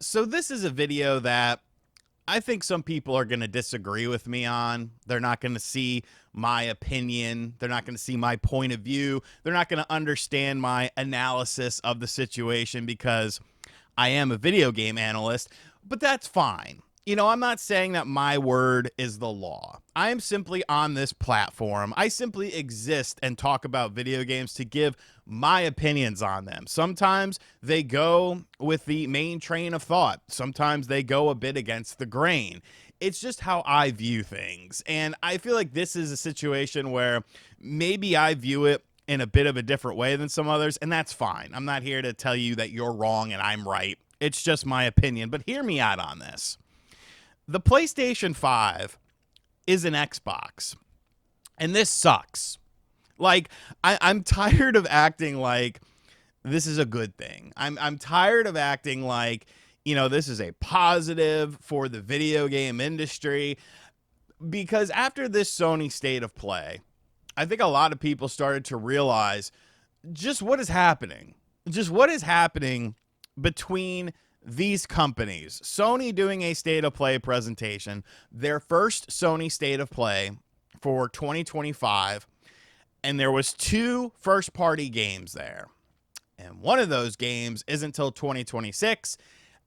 So this is a video that I think some people are going to disagree with me on. They're not going to see my opinion. They're not going to see my point of view. They're not going to understand my analysis of the situation because I am a video game analyst, but that's fine. I'm not saying that my word is the law. I am simply on this platform. I simply exist and talk about video games to give my opinions on them. Sometimes they go with the main train of thought, sometimes they go a bit against the grain. It's just how I view things. And I feel like this is a situation where maybe I view it in a bit of a different way than some others, and that's fine. I'm not here to tell you that you're wrong and I'm right. It's just my opinion, but hear me out on this. The PlayStation 5 is an Xbox, and this sucks. Like, I'm tired of acting like this is a good thing. I'm tired of acting like, this is a positive for the video game industry, because after this Sony state of play, I think a lot of people started to realize just what is happening. Just what is happening between these companies. Sony doing a state of play presentation, their first Sony state of play for 2025, and there was two first party games there. And one of those games isn't until 2026,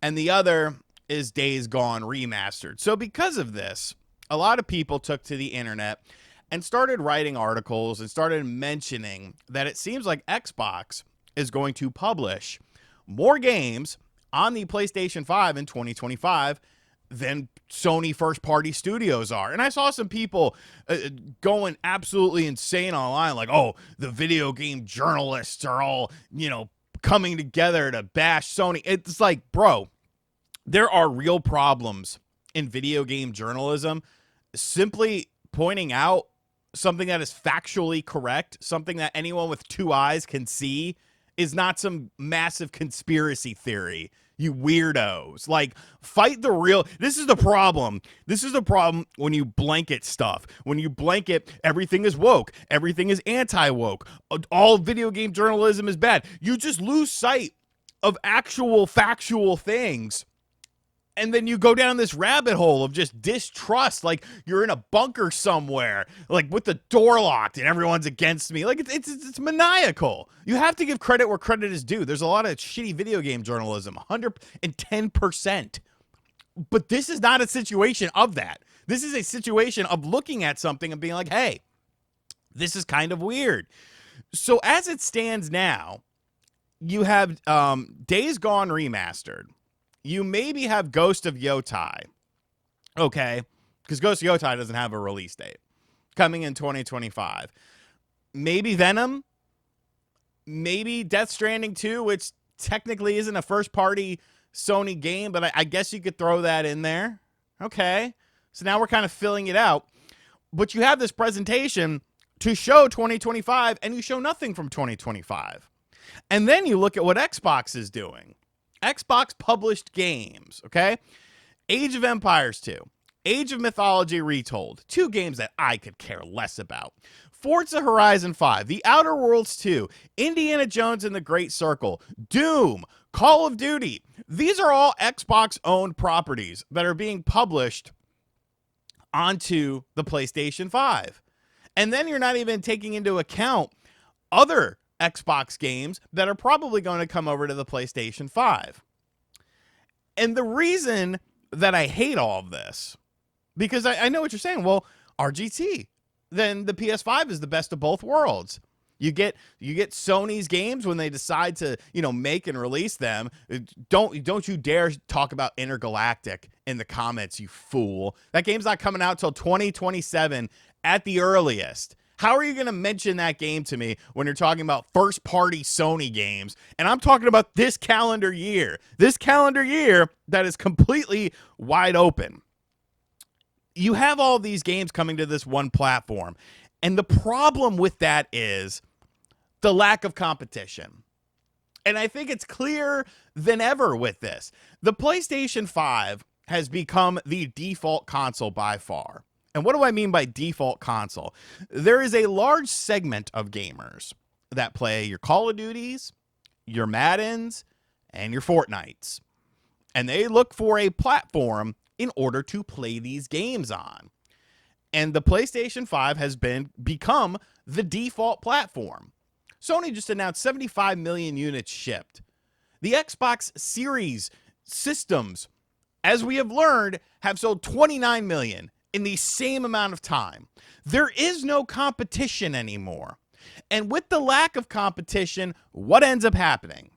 and the other is Days Gone Remastered. So because of this, a lot of people took to the internet and started writing articles and started mentioning that it seems like Xbox is going to publish more games on the PlayStation 5 in 2025 than Sony first-party studios are. And I saw some people going absolutely insane online, like, oh, the video game journalists are all, coming together to bash Sony. It's like, bro, there are real problems in video game journalism. Simply pointing out something that is factually correct, something that anyone with two eyes can see, is not some massive conspiracy theory. You weirdos. Like, fight the real. This is the problem. This is the problem when you blanket stuff. When you blanket everything is woke, everything is anti-woke, all video game journalism is bad. You just lose sight of actual factual things. And then you go down this rabbit hole of just distrust, like you're in a bunker somewhere, like with the door locked and everyone's against me. Like it's maniacal. You have to give credit where credit is due. There's a lot of shitty video game journalism, 110%. But this is not a situation of that. This is a situation of looking at something and being like, hey, this is kind of weird. So as it stands now, you have Days Gone Remastered. You maybe have Ghost of Yotai, okay, because Ghost of Yotai doesn't have a release date, coming in 2025. Maybe Venom, maybe Death Stranding 2, which technically isn't a first-party Sony game, but I guess you could throw that in there. Okay, so now we're kind of filling it out. But you have this presentation to show 2025, and you show nothing from 2025. And then you look at what Xbox is doing. Xbox published games, okay? Age of Empires 2, Age of Mythology Retold, two games that I could care less about. Forza Horizon 5, The Outer Worlds 2, Indiana Jones and the Great Circle, Doom, Call of Duty. These are all Xbox-owned properties that are being published onto the PlayStation 5. And then you're not even taking into account other Xbox games that are probably going to come over to the PlayStation 5. And the reason that I hate all of this, because I know what you're saying. Well, RGT, then the PS5 is the best of both worlds. You get Sony's games when they decide to, make and release them. Don't you dare talk about Intergalactic in the comments, you fool. That game's not coming out till 2027 at the earliest. How are you going to mention that game to me when you're talking about first-party Sony games? And I'm talking about this calendar year. This calendar year that is completely wide open. You have all these games coming to this one platform. And the problem with that is the lack of competition. And I think it's clearer than ever with this. The PlayStation 5 has become the default console by far. And what do I mean by default console? There is a large segment of gamers that play your Call of Duties, your Maddens, and your Fortnites. and they look for a platform in order to play these games on. And the PlayStation 5 has become the default platform. Sony just announced 75 million units shipped. The Xbox Series systems, as we have learned, have sold 29 million in the same amount of time. There is no competition anymore. And with the lack of competition, what ends up happening?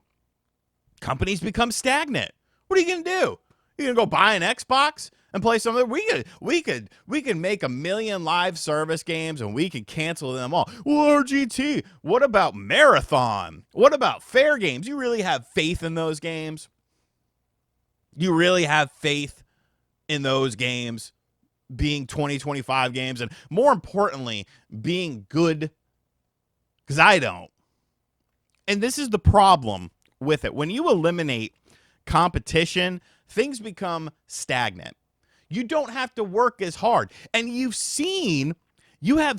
Companies become stagnant. What are you going to do? You're going to go buy an Xbox and play some of it? We could make a million live service games and we could cancel them all. Well, RGT, what about Marathon? What about Fair Games? You really have faith in those games? You really have faith in those games being 2025 games, and more importantly, being good? Because I don't. And this is the problem with it. When you eliminate competition, things become stagnant. You don't have to work as hard. And you have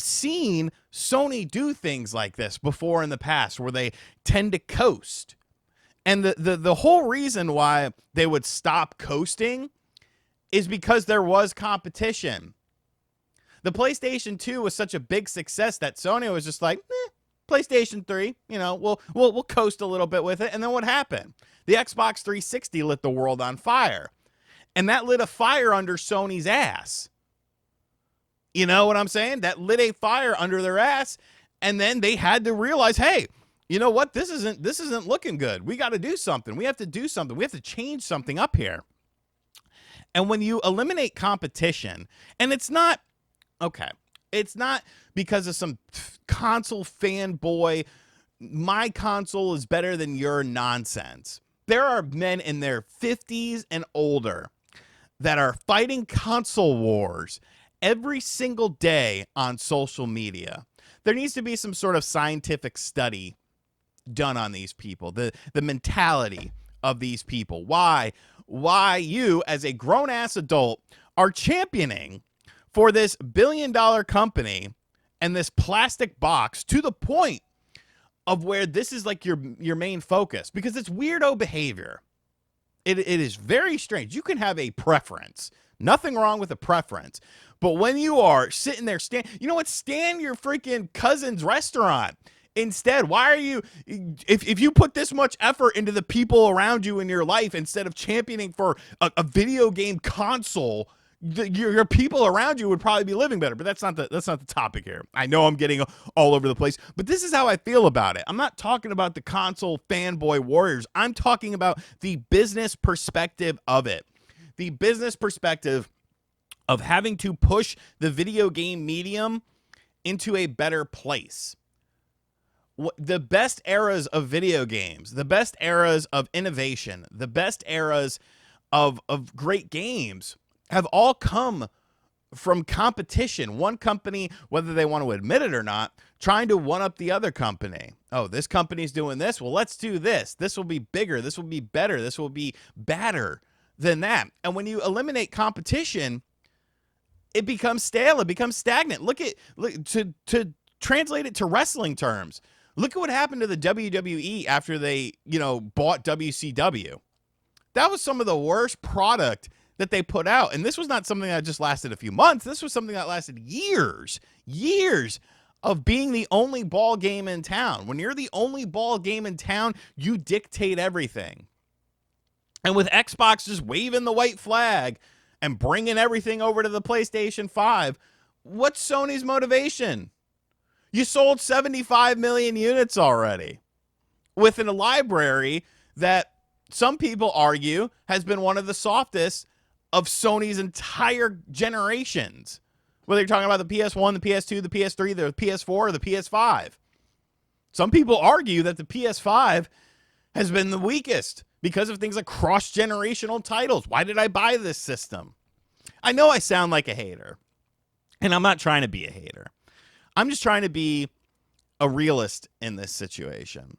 seen Sony do things like this before in the past, where they tend to coast. And the whole reason why they would stop coasting is because there was competition. The PlayStation 2 was such a big success that Sony was just like, PlayStation 3, we'll coast a little bit with it. And then what happened? The Xbox 360 lit the world on fire. And that lit a fire under Sony's ass. You know what I'm saying? That lit a fire under their ass. And then they had to realize, hey, you know what? This isn't looking good. We got to do something. We have to do something. We have to change something up here. And when you eliminate competition, and it's not because of some console fanboy, my console is better than your nonsense. There are men in their 50s and older that are fighting console wars every single day on social media. There needs to be some sort of scientific study done on these people, the mentality of these people. Why you, as a grown-ass adult, are championing for this billion-dollar company and this plastic box to the point of where this is like your main focus, because it's weirdo behavior. It is very strange. You can have a preference. Nothing wrong with a preference. But when you are sitting there, stand your freaking cousin's restaurant instead. Why are you, if you put this much effort into the people around you in your life, instead of championing for a video game console, your people around you would probably be living better. But that's not the topic here. I know I'm getting all over the place, but this is how I feel about it. I'm not talking about the console fanboy warriors. I'm talking about the business perspective of it. The business perspective of having to push the video game medium into a better place. The best eras of video games, the best eras of innovation, the best eras of great games have all come from competition. One company, whether they want to admit it or not, trying to one up the other company. Oh, this company's doing this. Well, let's do this. This will be bigger. This will be better. This will be badder than that. And when you eliminate competition, it becomes stale. It becomes stagnant. Look to translate it to wrestling terms. Look at what happened to the WWE after they, bought WCW. That was some of the worst product that they put out. And this was not something that just lasted a few months. This was something that lasted years of being the only ball game in town. When you're the only ball game in town, you dictate everything. And with Xbox just waving the white flag and bringing everything over to the PlayStation 5, what's Sony's motivation? You sold 75 million units already within a library that some people argue has been one of the softest of Sony's entire generations. Whether you're talking about the PS1, the PS2, the PS3, the PS4, or the PS5. Some people argue that the PS5 has been the weakest because of things like cross-generational titles. Why did I buy this system? I know I sound like a hater, and I'm not trying to be a hater. I'm just trying to be a realist in this situation.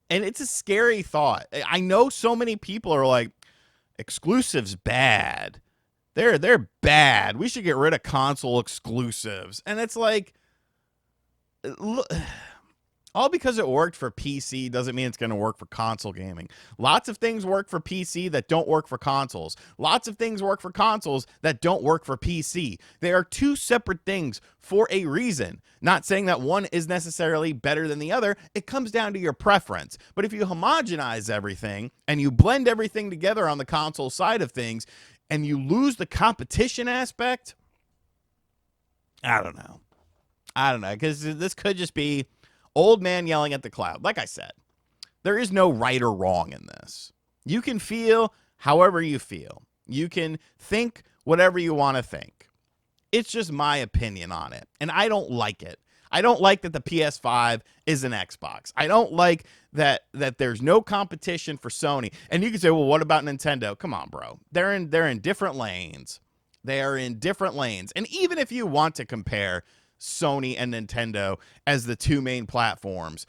And it's a scary thought. I know so many people are like, exclusives bad. They're bad. We should get rid of console exclusives. And it's like, look, All because it worked for PC doesn't mean it's going to work for console gaming. Lots of things work for PC that don't work for consoles. Lots of things work for consoles that don't work for PC. They are two separate things for a reason. Not saying that one is necessarily better than the other. It comes down to your preference. But if you homogenize everything and you blend everything together on the console side of things and you lose the competition aspect, I don't know. Because this could just be old man yelling at the cloud. Like I said, there is no right or wrong in this. You can feel however you feel. You can think whatever you want to think. It's just my opinion on it, and I don't like it. I don't like that the PS5 is an Xbox. I don't like that there's no competition for Sony. And you can say, well, what about Nintendo? Come on, bro. They're in different lanes. They are in different lanes. And even if you want to compare Sony and Nintendo as the two main platforms,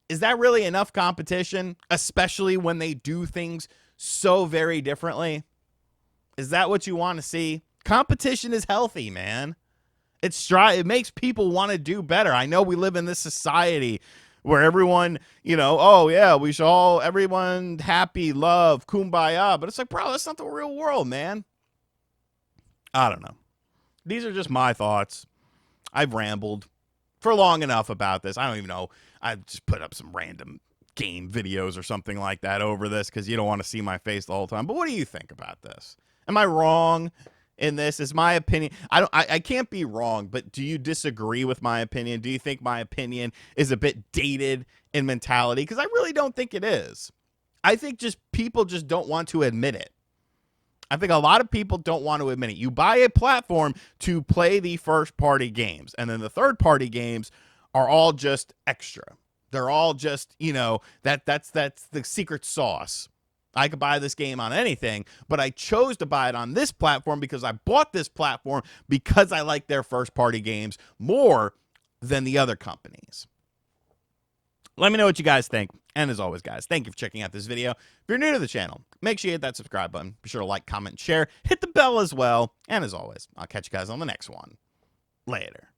is that really enough competition, especially when they do things so very differently? Is that what you want to see? Competition is healthy, man. It makes people want to do better. I know we live in this society where everyone, oh yeah, everyone happy, love, kumbaya, but it's like, bro, that's not the real world, man. I don't know. These are just my thoughts. I've rambled for long enough about this. I don't even know. I just put up some random game videos or something like that over this because you don't want to see my face the whole time. But what do you think about this? Am I wrong in this? Is my opinion? I can't be wrong, but do you disagree with my opinion? Do you think my opinion is a bit dated in mentality? Because I really don't think it is. I think people just don't want to admit it. I think a lot of people don't want to admit it. You buy a platform to play the first-party games, and then the third-party games are all just extra. They're all just, that's the secret sauce. I could buy this game on anything, but I chose to buy it on this platform because I bought this platform because I like their first-party games more than the other companies. Let me know what you guys think. And as always, guys, thank you for checking out this video. If you're new to the channel, make sure you hit that subscribe button. Be sure to like, comment, and share. Hit the bell as well. And as always, I'll catch you guys on the next one. Later.